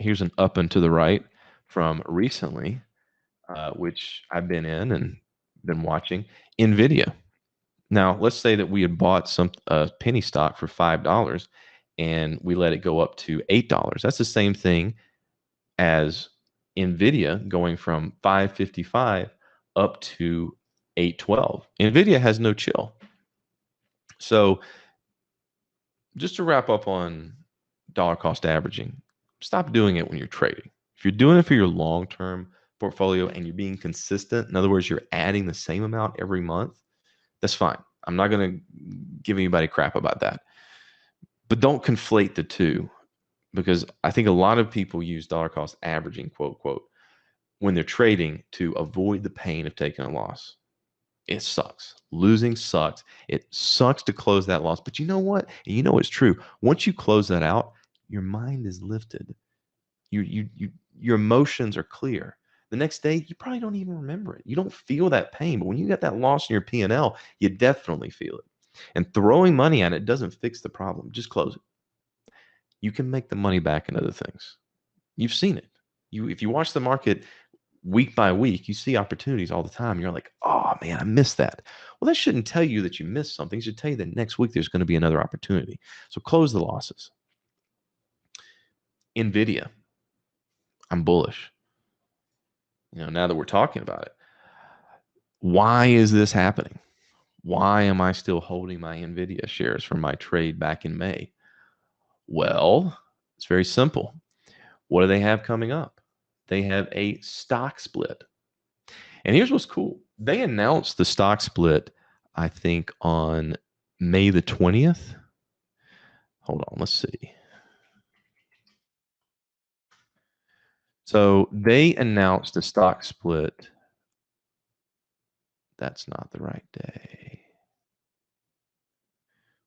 Here's an up and to the right from recently, which I've been in and been watching. NVIDIA. Now, let's say that we had bought some penny stock for $5 and we let it go up to $8. That's the same thing as NVIDIA going from 555 up to 812. NVIDIA has no chill. So just to wrap up on dollar cost averaging, stop doing it when you're trading. If you're doing it for your long-term portfolio and you're being consistent, in other words, you're adding the same amount every month, that's fine. I'm not going to give anybody crap about that. But don't conflate the two, because I think a lot of people use dollar cost averaging, quote, quote, when they're trading to avoid the pain of taking a loss. It sucks. Losing sucks. It sucks to close that loss. But you know what? And you know it's true. Once you close that out, your mind is lifted. Your emotions are clear. The next day, you probably don't even remember it. You don't feel that pain. But when you got that loss in your P&L, you definitely feel it. And throwing money at it doesn't fix the problem. Just close it. You can make the money back in other things. You've seen it. If you watch the market week by week, you see opportunities all the time. You're like, oh man, I missed that. Well, that shouldn't tell you that you missed something. It should tell you that next week there's going to be another opportunity. So close the losses. NVIDIA, I'm bullish. Now that we're talking about it, why is this happening? Why am I still holding my NVIDIA shares from my trade back in May? Well, it's very simple. What do they have coming up? They have a stock split. And here's what's cool. They announced the stock split, I think, on May the 20th. Hold on, let's see. So they announced the stock split. That's not the right day.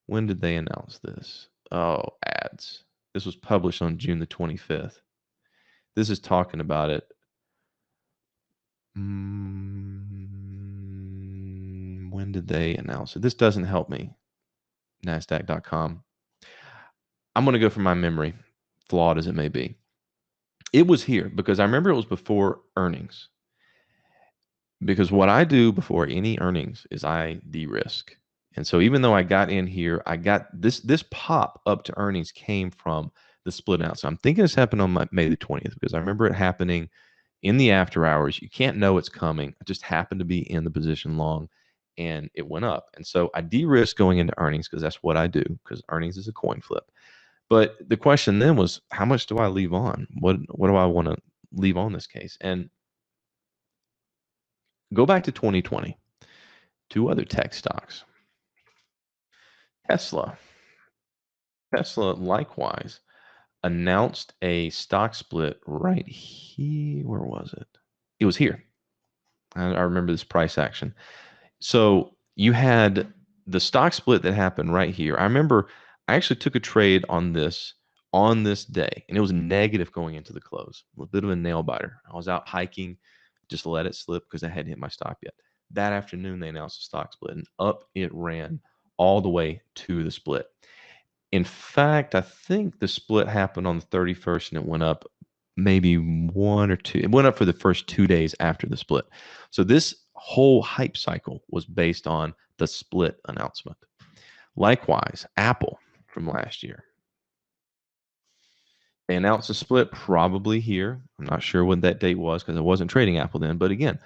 When did they announce this? Oh, ads. This was published on June the 25th. This is talking about it. When did they announce it? This doesn't help me. NASDAQ.com. I'm going to go from my memory, flawed as it may be. It was here because I remember it was before earnings. Because what I do before any earnings is I de-risk. And so even though I got in here, I got this pop up to earnings came from the split out. So I'm thinking this happened on May the 20th because I remember it happening in the after hours. You can't know it's coming. I just happened to be in the position long and it went up. And so I de-risk going into earnings because that's what I do, because earnings is a coin flip. But the question then was, how much do I leave on? What do I want to leave on this case? And go back to 2020. Two other tech stocks. Tesla. Tesla likewise announced a stock split right here. Where was it? It was here. I remember this price action. So you had the stock split that happened right here. I remember I actually took a trade on this day, and it was negative going into the close. A bit of a nail biter. I was out hiking, just let it slip because I hadn't hit my stop yet. That afternoon, they announced the stock split, and up it ran all the way to the split. In fact, I think the split happened on the 31st, and it went up maybe one or two. It went up for the first 2 days after the split. So this whole hype cycle was based on the split announcement. Likewise, Apple from last year. They announced a split probably here. I'm not sure when that date was because I wasn't trading Apple then. But again,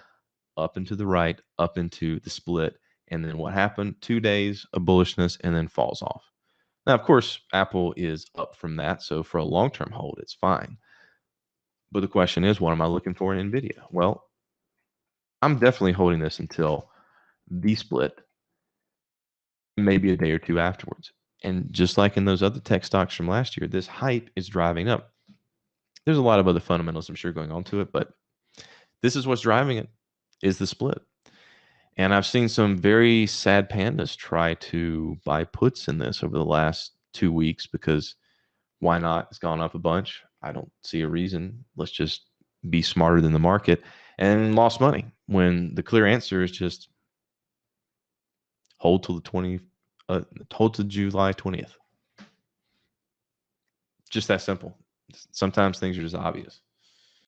up and to the right, up into the split. And then what happened? 2 days of bullishness and then falls off. Now, of course, Apple is up from that. So for a long-term hold, it's fine. But the question is, what am I looking for in NVIDIA? Well, I'm definitely holding this until the split, maybe a day or two afterwards. And just like in those other tech stocks from last year, this hype is driving up. There's a lot of other fundamentals, I'm sure, going on to it, but this is what's driving it, is the split. And I've seen some very sad pandas try to buy puts in this over the last 2 weeks because why not? It's gone up a bunch. I don't see a reason. Let's just be smarter than the market, and lost money when the clear answer is just hold till hold to July 20th. Just that simple. Sometimes things are just obvious.